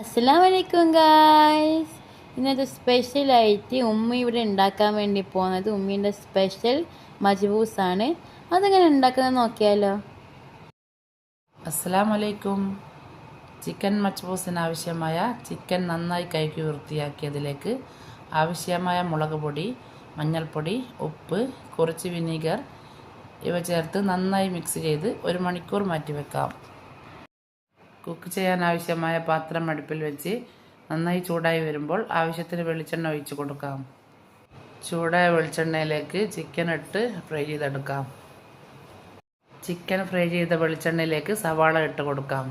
അസ്സലാമലൈക്കും ഗായ്സ്. ഇന്നത്തെ സ്പെഷ്യലായിട്ട് ഉമ്മ ഇവിടെ ഉണ്ടാക്കാൻ വേണ്ടി പോകുന്നത് ഉമ്മീൻ്റെ സ്പെഷ്യൽ മജ്ബൂസാണ്. അതെങ്ങനെ ഉണ്ടാക്കുന്നത് നോക്കിയാലോ. അസ്സലാമലൈക്കും. ചിക്കൻ മജ്ബൂസിന് ആവശ്യമായ ചിക്കൻ നന്നായി കഴുകി വൃത്തിയാക്കിയതിലേക്ക് ആവശ്യമായ മുളക് പൊടി, മഞ്ഞൾപ്പൊടി, ഉപ്പ്, കുറച്ച് വിനീഗർ ഇവ ചേർത്ത് നന്നായി മിക്സ് ചെയ്ത് 1 മണിക്കൂർ മാറ്റിവെക്കാം. കുക്ക് ചെയ്യാൻ ആവശ്യമായ പാത്രം അടുപ്പിൽ വെച്ച് നന്നായി ചൂടായി വരുമ്പോൾ ആവശ്യത്തിന് വെളിച്ചെണ്ണ ഒഴിച്ച് കൊടുക്കാം. ചൂടായ വെളിച്ചെണ്ണയിലേക്ക് ചിക്കൻ ഇട്ട് ഫ്രൈ ചെയ്തെടുക്കാം. ചിക്കൻ ഫ്രൈ ചെയ്ത വെളിച്ചെണ്ണയിലേക്ക് സവാള ഇട്ട് കൊടുക്കാം.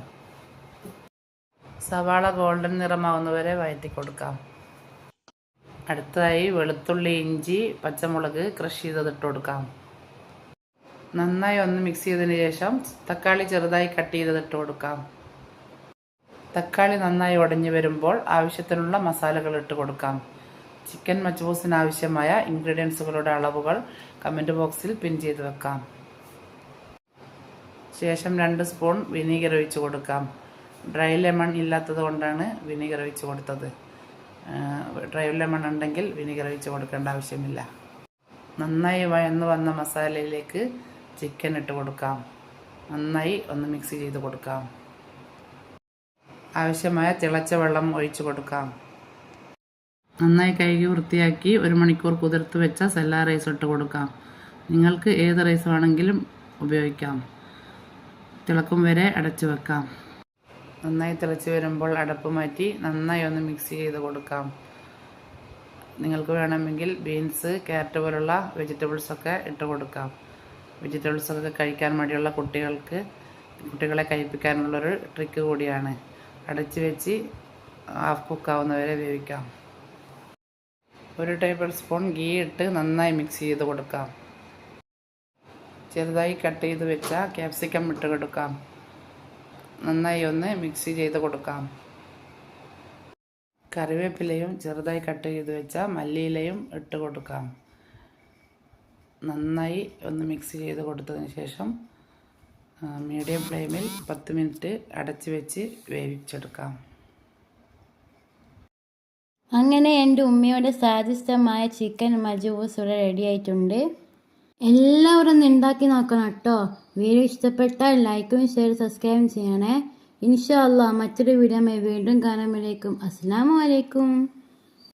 സവാള ഗോൾഡൻ നിറമാവുന്നവരെ വഴറ്റി കൊടുക്കാം. അടുത്തതായി വെളുത്തുള്ളി, ഇഞ്ചി, പച്ചമുളക് ക്രഷ് ചെയ്തിട്ട് കൊടുക്കാം. നന്നായി ഒന്ന് മിക്സ് ചെയ്തതിന് ശേഷം തക്കാളി ചെറുതായി കട്ട് ചെയ്തിട്ട് കൊടുക്കാം. തക്കാളി നന്നായി ഉടഞ്ഞു വരുമ്പോൾ ആവശ്യത്തിനുള്ള മസാലകൾ ഇട്ട് കൊടുക്കാം. ചിക്കൻ മജ്ബൂസിന് ആവശ്യമായ ഇൻഗ്രീഡിയൻസുകളുടെ അളവുകൾ കമൻറ്റ് ബോക്സിൽ പിൻ ചെയ്ത് വെക്കാം. ശേഷം 2 സ്പൂൺ വിനീഗർ ഒഴിച്ച് കൊടുക്കാം. ഡ്രൈ ലെമൺ ഇല്ലാത്തത് കൊണ്ടാണ് വിനീഗർ ഒഴിച്ച് കൊടുത്തത്. ഡ്രൈ ലെമൺ ഉണ്ടെങ്കിൽ വിനീഗർ ഒഴിച്ച് കൊടുക്കേണ്ട ആവശ്യമില്ല. നന്നായി വഴന്നു വന്ന മസാലയിലേക്ക് ചിക്കൻ ഇട്ട് കൊടുക്കാം. നന്നായി ഒന്ന് മിക്സ് ചെയ്ത് കൊടുക്കാം. ആവശ്യമായ തിളച്ച വെള്ളം ഒഴിച്ചു കൊടുക്കാം. നന്നായി കഴുകി വൃത്തിയാക്കി 1 മണിക്കൂർ കുതിർത്ത് വെച്ച സെല്ല റൈസ് ഇട്ട് കൊടുക്കാം. നിങ്ങൾക്ക് ഏത് റൈസ് വേണമെങ്കിലും ഉപയോഗിക്കാം. തിളക്കും വരെ അടച്ചു വെക്കാം. നന്നായി തിളച്ച് വരുമ്പോൾ അടപ്പ് മാറ്റി നന്നായി ഒന്ന് മിക്സ് ചെയ്ത് കൊടുക്കാം. നിങ്ങൾക്ക് വേണമെങ്കിൽ ബീൻസ്, ക്യാരറ്റ് പോലുള്ള വെജിറ്റബിൾസൊക്കെ ഇട്ട് കൊടുക്കാം. വെജിറ്റബിൾസൊക്കെ കഴിക്കാൻ മടിയുള്ള കുട്ടികളെ കഴിപ്പിക്കാനുള്ളൊരു ട്രിക്ക് കൂടിയാണ്. അടച്ച് വെച്ച് ഹാഫ് കുക്കാവുന്നവരെ വേവിക്കാം. 1 ടേബിൾ സ്പൂൺ ഗീ ഇട്ട് നന്നായി മിക്സ് ചെയ്ത് കൊടുക്കാം. ചെറുതായി കട്ട് ചെയ്ത് വെച്ച ക്യാപ്സിക്കം ഇട്ട് കൊടുക്കാം. നന്നായി ഒന്ന് മിക്സ് ചെയ്ത് കൊടുക്കാം. കറിവേപ്പിലയും ചെറുതായി കട്ട് ചെയ്ത് വെച്ച മല്ലിയിലയും ഇട്ട് കൊടുക്കാം. നന്നായി ഒന്ന് മിക്സ് ചെയ്ത് കൊടുത്തതിന് ശേഷം മീഡിയം ഫ്ലെയിമിൽ 10 മിനിറ്റ് അടച്ച് വെച്ച് വേവിച്ചെടുക്കാം. അങ്ങനെ എൻ്റെ ഉമ്മയുടെ സ്വാദിഷ്ടമായ ചിക്കൻ മജ്ബൂസ് ഇവിടെ റെഡി ആയിട്ടുണ്ട്. എല്ലാവരും ഒന്ന് ഉണ്ടാക്കി നോക്കണം കേട്ടോ. വീഡിയോ ഇഷ്ടപ്പെട്ടാൽ ലൈക്കും ഷെയർ സബ്സ്ക്രൈബും ചെയ്യണേ. ഇൻഷാ അല്ലാഹ് മറ്റൊരു വീഡിയോ വീണ്ടും കാണുമ്പോഴേക്കും അസ്സലാമു അലൈക്കും.